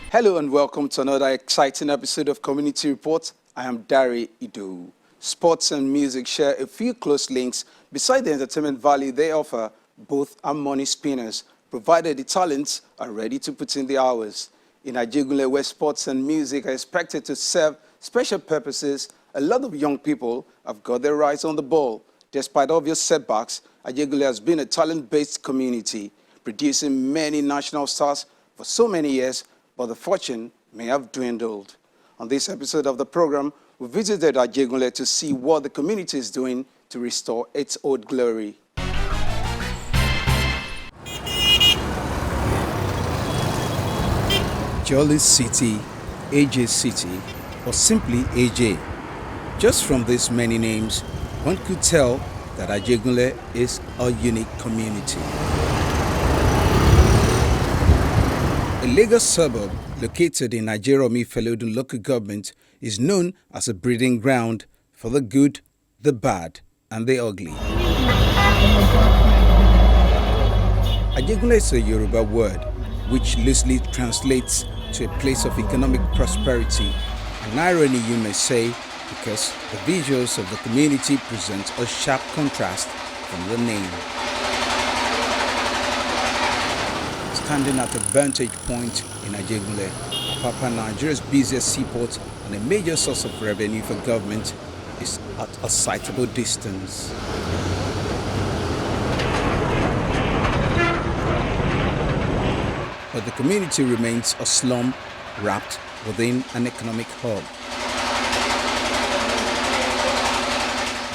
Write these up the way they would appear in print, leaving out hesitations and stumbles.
Hello and welcome to another exciting episode of Community Report. I am Dari Ido. Sports and music share a few close links. Beside the entertainment value they offer, both are money spinners, provided the talents are ready to put in the hours. In Ajegunle, where sports and music are expected to serve special purposes, a lot of young people have got their eyes on the ball. Despite obvious setbacks, Ajegunle has been a talent-based community, producing many national stars for so many years, but the fortune may have dwindled. On this episode of the program, we visited Ajegunle to see what the community is doing to restore its old glory. Jolly City, AJ City, or simply AJ. Just from these many names, one could tell that Ajegunle is a unique community. A Lagos suburb located in Nigeria Felodun local government is known as a breeding ground for the good, the bad, and the ugly. Ajegunle is a Yoruba word which loosely translates to a place of economic prosperity, an irony you may say, because the visuals of the community present a sharp contrast from the name. Standing at a vantage point in Ajegunle, Apapa, Nigeria's busiest seaport and a major source of revenue for government, is at a sightable distance. But the community remains a slum wrapped within an economic hub.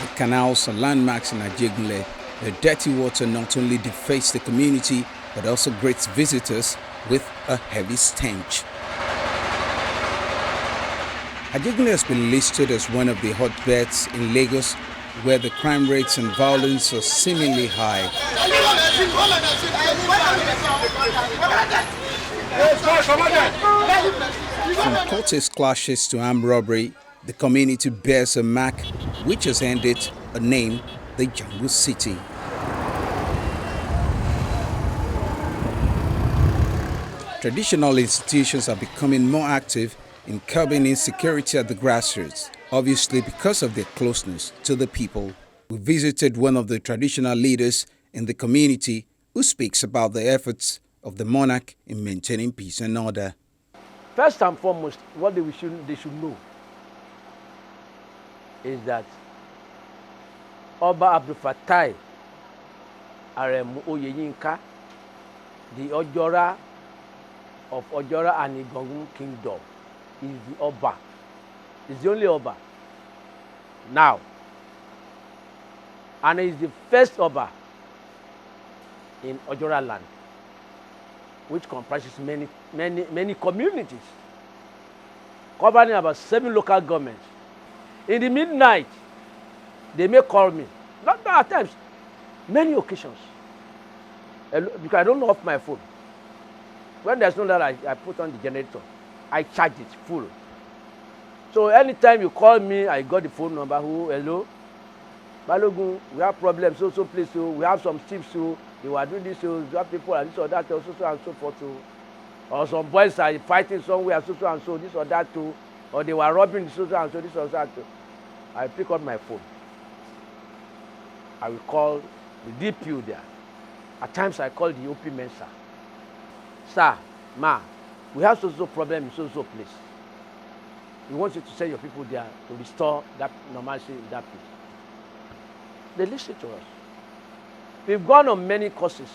The canals and landmarks in Ajegunle, the dirty water not only defaces the community but also greets visitors with a heavy stench. Ajegunle has been listed as one of the hotbeds in Lagos where the crime rates and violence are seemingly high. From courteous clashes to armed robbery, the community bears a mark which has earned it a name, the Jungle City. Traditional institutions are becoming more active in curbing insecurity at the grassroots, obviously because of their closeness to the people. We visited one of the traditional leaders in the community who speaks about the efforts of the monarch in maintaining peace and order. First and foremost, what they should know is that Oba Abdul Fatai Aremu Oyeyinka, the Ojora of Ojora and Igongun Kingdom, is the Oba. Is the only Oba now, and is the first Oba in Ojora land, which comprises many communities, covering about 7 local governments. In the midnight, they may call me, not at times, many occasions, because I don't know off my phone. When there's no that, I put on the generator. I charge it full. So anytime you call me, I got the phone number. Hello, Balogun, we have problems. So please, we have some thieves. They were doing this. You have people and this or that, so and so forth. Or some boys are fighting somewhere, so and so, this or that too. Or they were robbing so and so, this or that too. I pick up my phone. I will call the DPU there. At times I call the OP Mensa. Sir, ma, we have so problem in so place. We want you to send your people there to restore that normalcy in that place. They listen to us. We've gone on many courses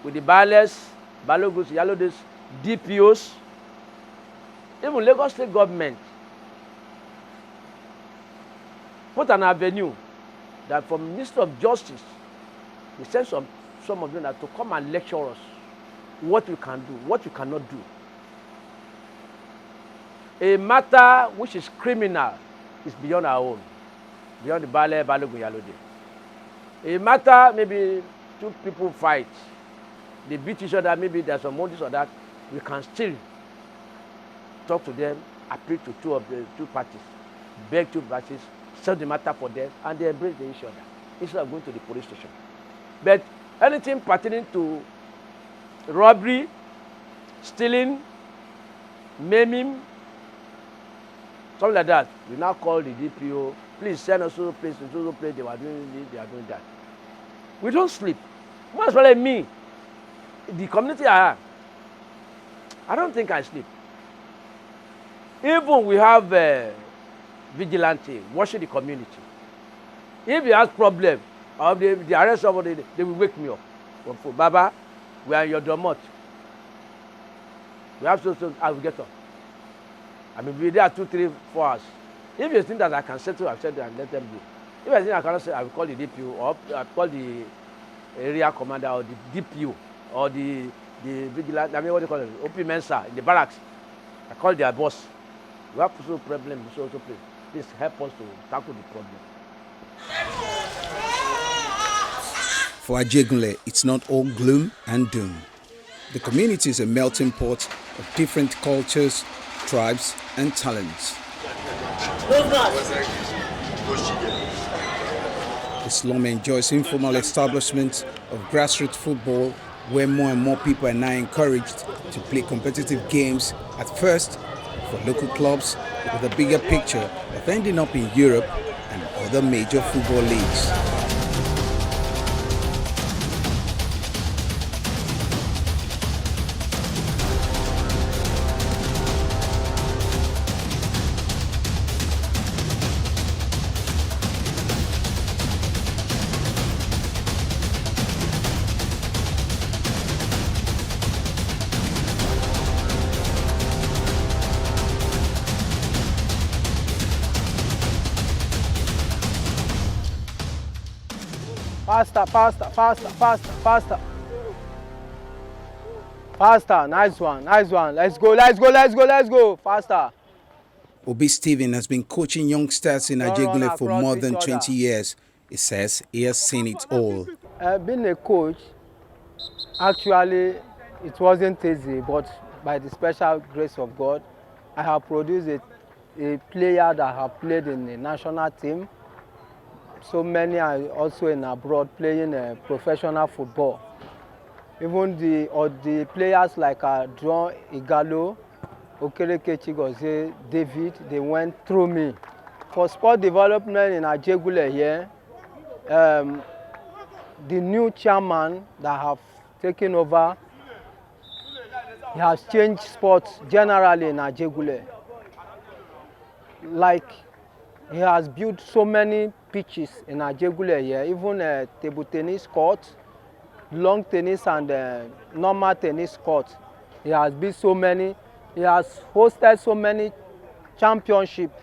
with the Bales, Balogus, Yalodes, DPOs, even Lagos State government put an avenue that from Minister of Justice, we sent some of them that to come and lecture us what we can do, what we cannot do. A matter which is criminal is beyond our own, beyond the Bale, Balogun, Yalode. A matter, maybe 2 people fight, they beat each other, maybe there's some more this or that, we can still talk to them, appeal to 2 parties, beg 2 parties, settle the matter for them, and they embrace each other instead of going to the police station. But anything pertaining to robbery, stealing, maiming, something like that. We now call the DPO, please send us to the place, they were doing this, they are doing that. We don't sleep. Most especially me, the community I am, I don't think I sleep. Even we have vigilante watching the community. If you have problem, or they arrest somebody, they will wake me up. For Baba, we are in your domot. We have so I will get up. I will be there 2, 3, 4 hours. If you think that I can settle, I'll settle and let them go. If I think I cannot settle, I will call the DPO or I call the area commander or the DPO or the vigilante. I mean, what do you call it? OP Mensa in the barracks. I call their boss. We have so problem, so please help us to tackle the problem. For Ajegunle, it's not all gloom and doom. The community is a melting pot of different cultures, tribes, and talents. The slum enjoys informal establishments of grassroots football where more and more people are now encouraged to play competitive games at first for local clubs with a bigger picture of ending up in Europe and other major football leagues. Faster, faster, faster, faster, faster. Faster, nice one, nice one. Let's go, let's go, let's go, let's go. Faster. Obi Stephen has been coaching youngsters in Don't Ajegunle run for across more each than other. 20 years. He says he has seen it all. Being a coach, actually, it wasn't easy, but by the special grace of God, I have produced a player that have played in the national team. So many are also in abroad playing professional football. Even the players like John Igalo, Okereke Chigozie, David, they went through me. For sport development in Ajegunle here, the new chairman that have taken over, he has changed sports generally in Ajegunle. Like, he has built so many pitches in Ajegunle here, even table tennis court, long tennis and normal tennis court. He has built so many. He has hosted so many championships,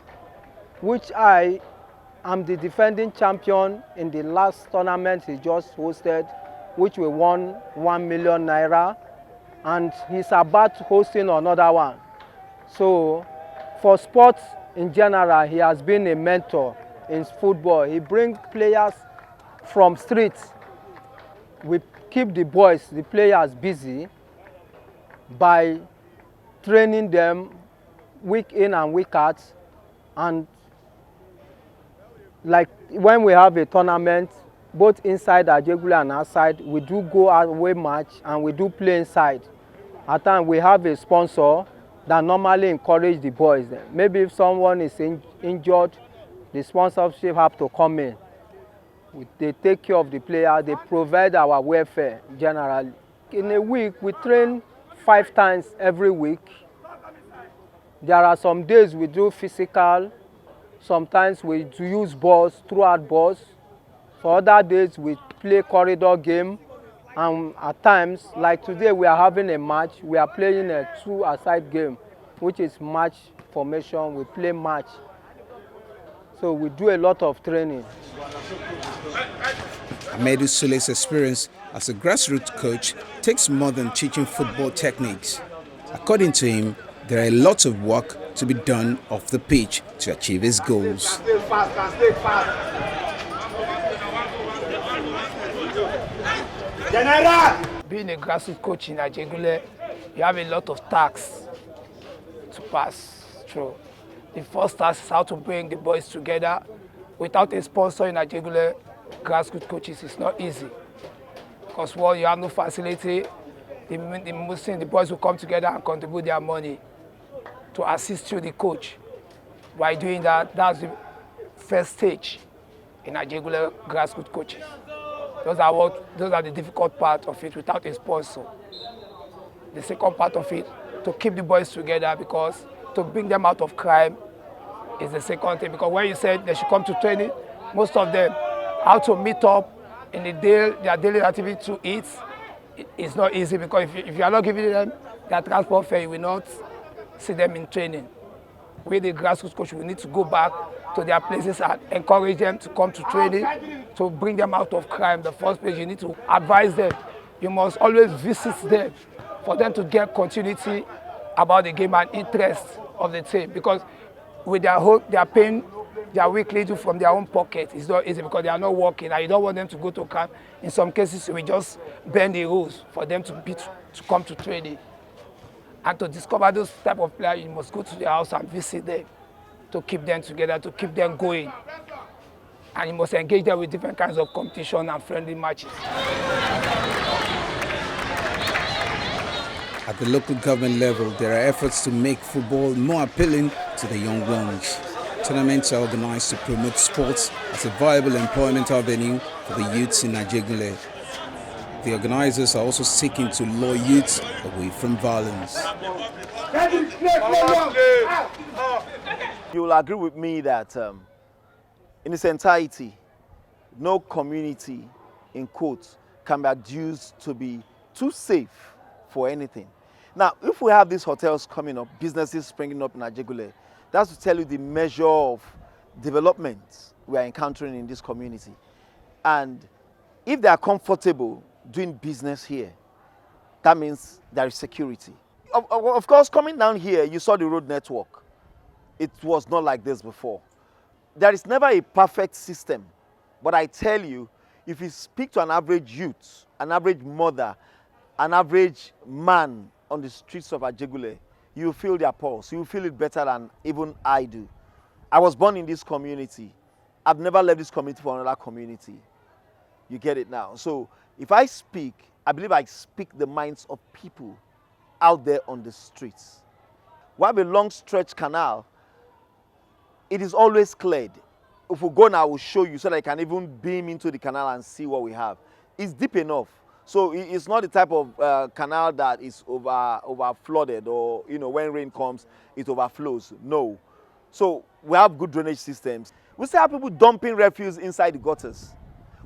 which I am the defending champion in the last tournament he just hosted, which we won 1 million naira, and he's about hosting another one. So for sports in general, he has been a mentor in football. He brings players from streets. We keep the boys, the players busy by training them week in and week out. And like when we have a tournament, both inside Ajegunle and outside, we do go away match and we do play inside. At times we have a sponsor that normally encourage the boys. Maybe if someone is injured, the sponsorship have to come in. They take care of the player, they provide our welfare generally. In a week, we train 5 times every week. There are some days we do physical, sometimes we do use balls, throughout balls. For other days, we play corridor game. And at times, like today, we are having a match. We are playing a 2-a-side game, which is match formation. We play match. So we do a lot of training. Amedu Sule's experience as a grassroots coach takes more than teaching football techniques. According to him, there are lots of work to be done off the pitch to achieve his goals. Stay fast, stay fast. Being a grassroots coach in Ajegunle, you have a lot of tasks to pass through. The first task is how to bring the boys together. Without a sponsor in Ajegunle, grassroots coaches is not easy. Because one, you have no facility. the boys will come together and contribute their money to assist you, the coach. By doing that, that's the first stage in Ajegunle grassroots coaching. Those are the difficult part of it without a sponsor. The second part of it, to keep the boys together, because to bring them out of crime is the second thing. Because when you said they should come to training, most of them, how to meet up in their daily activity to eat, it's not easy, because if you are not giving them their transport fare, you will not see them in training. We, the grassroots coach, we need to go back to their places and encourage them to come to training, to bring them out of crime. The first place, you need to advise them. You must always visit them for them to get continuity about the game and interest of the team. Because with their hope, they are paying their weekly due from their own pocket. It's not easy because they are not working, and you don't want them to go to camp. In some cases, we just bend the rules for them to come to training. And to discover those type of players, you must go to their house and visit them to keep them together, to keep them going. And you must engage them with different kinds of competition and friendly matches. At the local government level, there are efforts to make football more appealing to the young ones. Tournaments are organized to promote sports as a viable employment avenue for the youths in Ajegunle. The organizers are also seeking to lure youths away from violence. You will agree with me that in its entirety, no community, in quotes, can be adduced to be too safe for anything. Now, if we have these hotels coming up, businesses springing up in Ajegunle, that's to tell you the measure of development we are encountering in this community. And if they are comfortable doing business here, that means there is security. Of course, coming down here, you saw the road network. It was not like this before. There is never a perfect system. But I tell you, if you speak to an average youth, an average mother, an average man on the streets of Ajegunle, you feel their pulse. You feel it better than even I do. I was born in this community. I've never left this community for another community. You get it now. So if I speak, I believe I speak the minds of people out there on the streets. We have a long stretch canal. It is always cleared. If we go now, I will show you so that I can even beam into the canal and see what we have. It's deep enough. So it's not the type of canal that is over flooded, or when rain comes, it overflows. No. So we have good drainage systems. We still have people dumping refuse inside the gutters.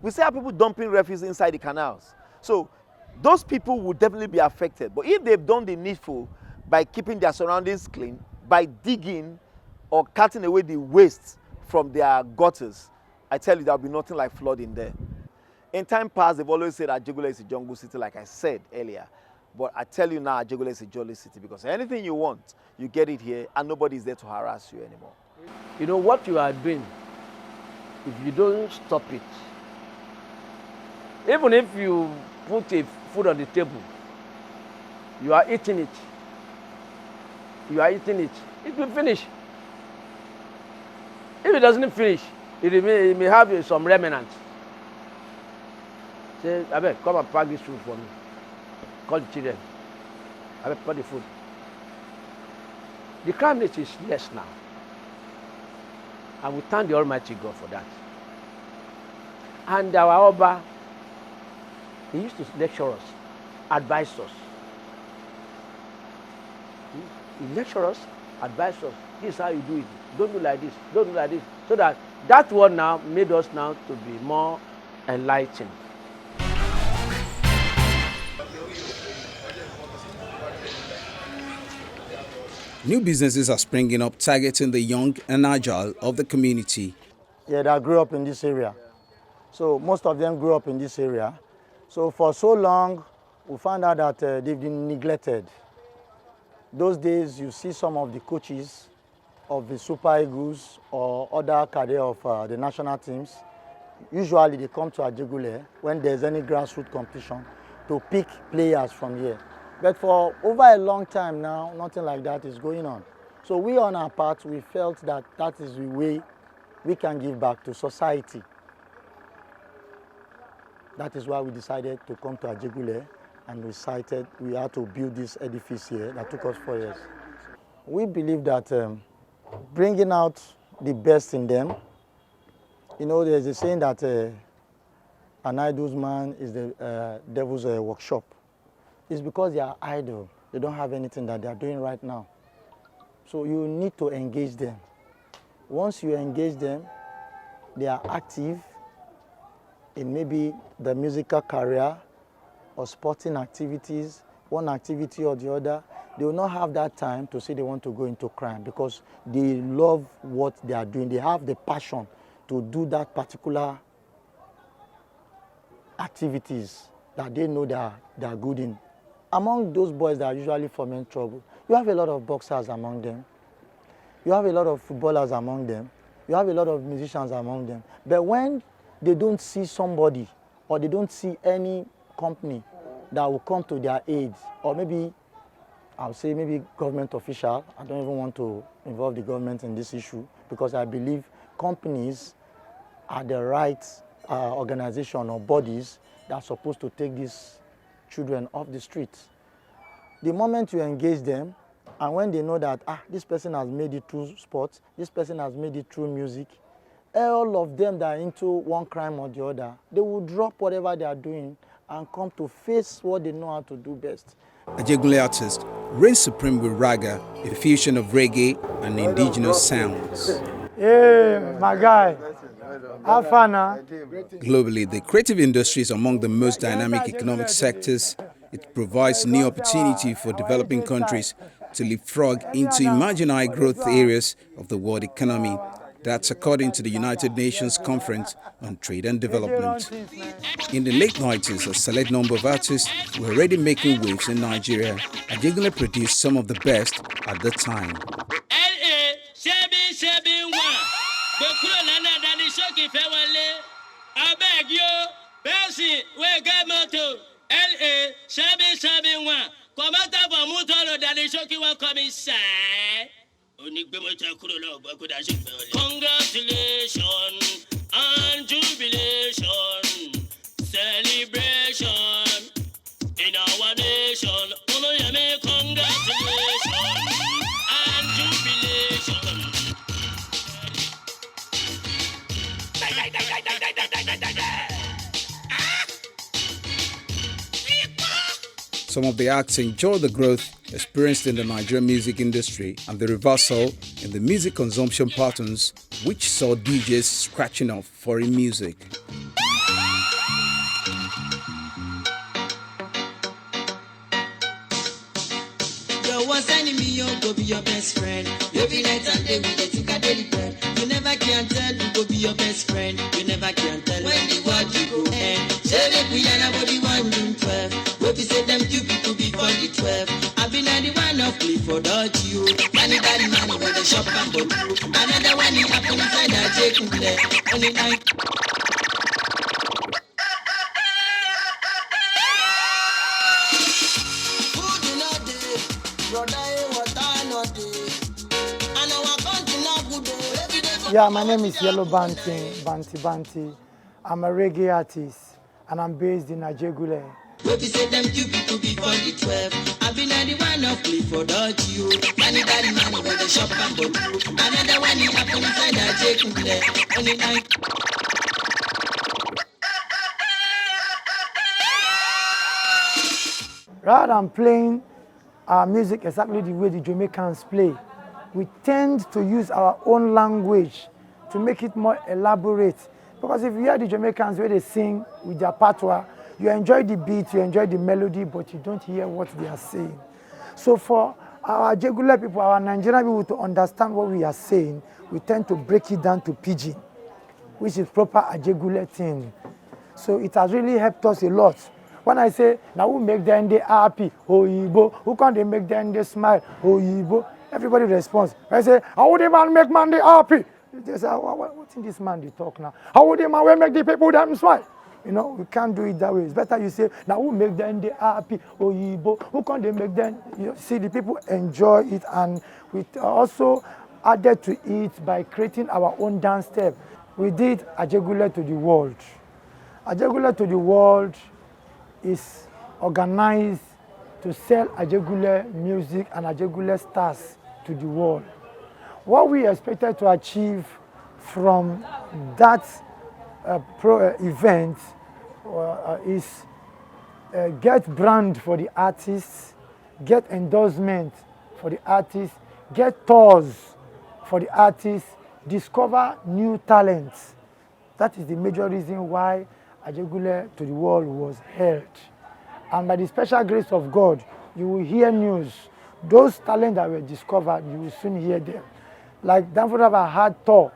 We still have people dumping refuse inside the canals. So those people will definitely be affected. But if they've done the needful by keeping their surroundings clean, by digging or cutting away the waste from their gutters, I tell you, there will be nothing like flooding there. In time past, they've always said Ajegunle is a jungle city, like I said earlier. But I tell you now, Ajegunle is a jolly city, because anything you want, you get it here, and nobody is there to harass you anymore. You know what you are doing, if you don't stop it, even if you put a food on the table, you are eating it. You are eating it. It will finish. If it doesn't finish, it may have some remnants. Say, Abel, come and pack this food for me. Call the children. Abel, pack the food. The crime rate is less now. And we thank the Almighty God for that. And our Oba, he used to lecture us, advise us. He lectured us, advised us. This is how you do it. Don't do like this. Don't do like this. So that one now made us now to be more enlightened. New businesses are springing up, targeting the young and agile of the community. Yeah, that grew up in this area. So most of them grew up in this area. So for so long, we found out that they've been neglected. Those days, you see some of the coaches of the Super Eagles or other cadre of the national teams. Usually they come to Ajegunle when there's any grassroots competition to pick players from here. But for over a long time now, nothing like that is going on. So we on our part, we felt that that is the way we can give back to society. That is why we decided to come to Ajegunle and we had to build this edifice here that took us 4 years. We believe that bringing out the best in them, you know, there's a saying that an idle man is the devil's workshop. It's because they are idle. They don't have anything that they are doing right now. So you need to engage them. Once you engage them, they are active in maybe the musical career or sporting activities, one activity or the other. They will not have that time to say they want to go into crime because they love what they are doing. They have the passion to do that particular activities that they know they are good in. Among those boys that are usually forming trouble, you have a lot of boxers among them. You have a lot of footballers among them. You have a lot of musicians among them. But when they don't see somebody or they don't see any company that will come to their aid, or maybe, I'll say maybe government official, I don't even want to involve the government in this issue because I believe companies are the right organization or bodies that are supposed to take these children off the streets. The moment you engage them, and when they know that this person has made it through sports, this person has made it through music, all of them that are into one crime or the other, they will drop whatever they are doing and come to face what they know how to do best. Ajegunle artist reigns supreme with raga, a fusion of reggae and indigenous sounds. Hey, my guy. Have fun, huh? Globally, the creative industry is among the most dynamic economic sectors. It provides new opportunity for developing countries to leapfrog into emerging high growth areas of the world economy. That's according to the United Nations Conference on Trade and Development. In the late 90s, a select number of artists were already making waves in Nigeria. Ajegunle produced some of the best at the time. Congratulations and jubilation, celebration in our nation. Congratulations and jubilation. Some of the acts enjoy the growth experienced in the Nigerian music industry and the reversal in the music consumption patterns, which saw DJs scratching off foreign music. Your worst enemy, go be your best friend. Every night and day we get took a daily bread. You never can tell who go be your best friend. You never can tell when the world you go end. Say that we are nobody 1 June 12. What we say them two people before the 12. I've been at the one of play for dodgy you. Money with the shop and go through. Another one he happen inside Ajegunle. Only night. Yeah, my name is Yellow Banti. I'm a reggae artist and I'm based in Ajegunle. We say them two people before the 12. I've been at the one of play for dodgy you. Money with the shop and go through. Another one he happen inside Ajegunle. Only night. Rather than playing our music exactly the way the Jamaicans play, we tend to use our own language to make it more elaborate. Because if you hear the Jamaicans where they sing with their patois, you enjoy the beat, you enjoy the melody, but you don't hear what they are saying. So for our Ajegunle people, our Nigerian people to understand what we are saying, we tend to break it down to pidgin, which is proper Ajegunle thing. So it has really helped us a lot. When I say, now who make them they happy, Oyibo, who can they make them they smile, Oyibo, everybody responds. I say, how would the man make man they happy? They say, what's in this man they talk now? How would the man make the people them smile? You know, we can't do it that way. It's better you say, now who make them they happy, Oyibo, who can they make them, you know, see the people enjoy it, and we also added to it by creating our own dance step. We did Ajegunle to the world. Ajegunle to the world is organized to sell Ajegunle music and Ajegunle stars to the world. What we expected to achieve from that event is get brand for the artists, get endorsement for the artists, get tours for the artists, discover new talents. That is the major reason why Ajegunle to the world was held. And by the special grace of God, you will hear news. Those talents that were discovered, you will soon hear them. Like Danforaba had tour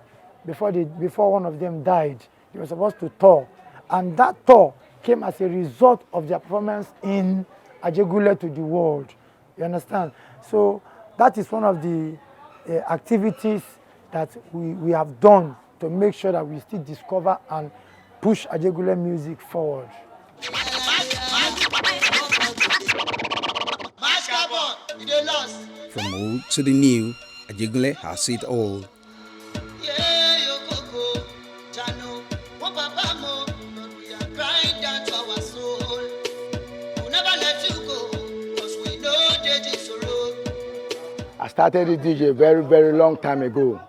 before one of them died. They were supposed to tour. And that tour came as a result of their performance in Ajegunle to the world. You understand? So that is one of the activities that we have done to make sure that we still discover and push Ajegunle music forward. From old to the new, Ajegunle has it all. I started the DJ very, very long time ago.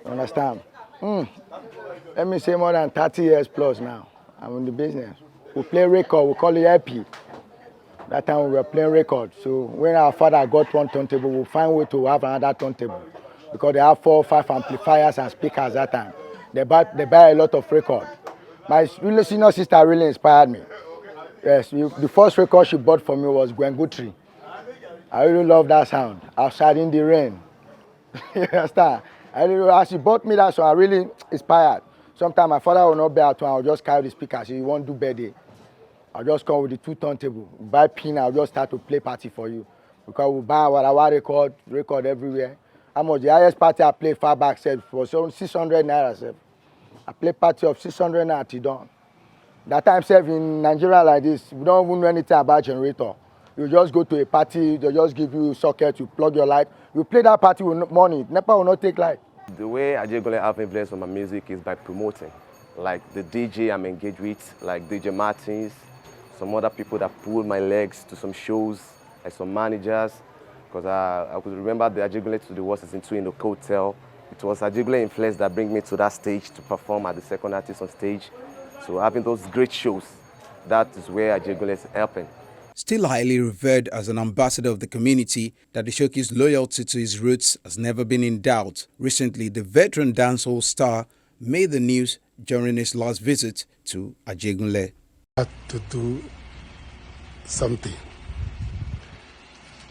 You understand? Let me say more than 30 years plus now. I'm in the business. We play record, we call it LP. That time we were playing record. So when our father got one turntable, we find way to have another turntable. Because they have 4 or 5 amplifiers and speakers that time. They buy a lot of record. My really senior sister really inspired me. Yes, the first record she bought for me was Gwen Guthrie. I really love that sound. Outside in the rain. You understand? As she bought me that song, I really inspired. Sometimes my father will not be at home, I'll just carry the speaker. Say, you won't do birthday. I'll just come with the 2 turntable. Buy pin, I'll just start to play party for you. Because we buy our record everywhere. How much? The highest party I played far back said was 600 naira. Sef. I play party of 600 naira till dawn. That time, sef, in Nigeria like this, we don't even know anything about generator. You just go to a party, they just give you a socket, you plug your light. You play that party with money, NEPA will not take light. The way Ajegunle have influence on my music is by promoting. Like the DJ I'm engaged with, like DJ Martins, some other people that pulled my legs to some shows, like some managers. Because I could remember the Ajegunle to the World Season 2 in the hotel. It was Ajegunle influence that bring me to that stage to perform as the second artist on stage. So having those great shows, that is where Ajegunle is helping. Still highly revered as an ambassador of the community, Daddy Shoki's loyalty to his roots has never been in doubt. Recently, the veteran dancehall star made the news during his last visit to Ajegunle. I had to do something.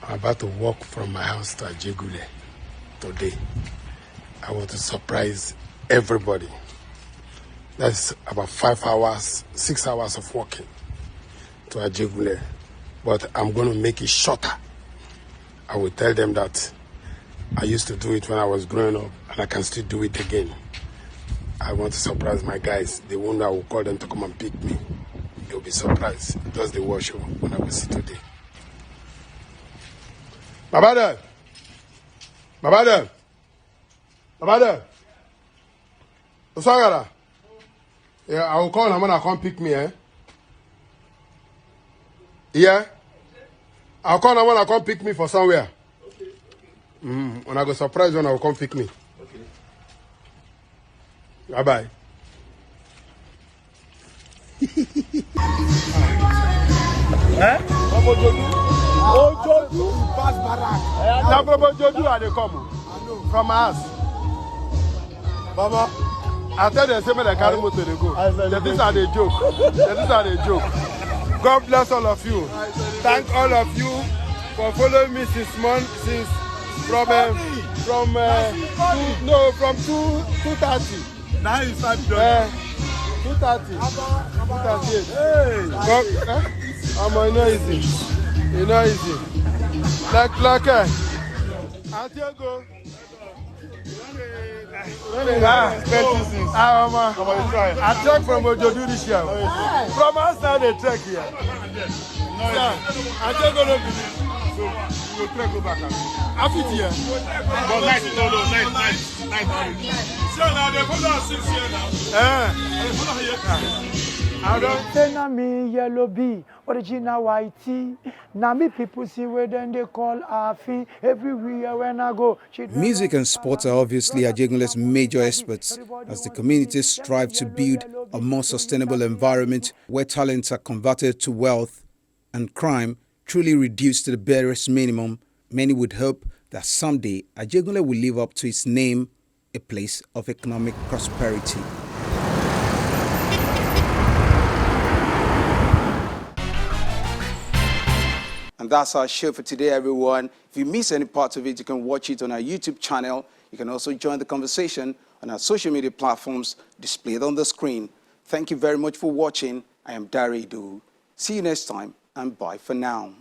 I'm about to walk from my house to Ajegunle today. I want to surprise everybody. That's about 5 hours, 6 hours of walking to Ajegunle. But I'm going to make it shorter. I will tell them that I used to do it when I was growing up and I can still do it again. I want to surprise my guys. The one that will call them to come and pick me. They'll be surprised. That's the war show when I will see today. Babada! Babada! Babada! Usagara! Yeah, I will call them when I come pick me, eh? Yeah? I'll call them when I come pick me for somewhere. Okay. When I go surprise when I will come pick me. Okay. Bye-bye. Ojodu pass barak. Now from Ojodu are they come? From us. Baba, I tell them say they carry motor they go. This are the joke. This are the joke. God bless all of you. Thank all of you for following me since from 2:30. Now you start doing 2:30. 2:38. Hey. I'm not easy. You know easy. Like Ajegunle. I trek from Ojodu this year. From outside they trek here. I just gonna be so you will trek go back. I fit here. But night. So now they follow us 6 years now. They follow here. Say na me yellow bee, original white tea. Na me people see where then they call Afi. Everywhere when I go. Music and sports are obviously Ajegunle's major experts as the communities strive to build a more sustainable environment where talents are converted to wealth and crime truly reduced to the barest minimum. Many would hope that someday Ajegunle will live up to its name, a place of economic prosperity. And that's our show for today, everyone. If you miss any part of it, you can watch it on our YouTube channel. You can also join the conversation on our social media platforms displayed on the screen. Thank you very much for watching. I am Dari Idu. See you next time, and bye for now.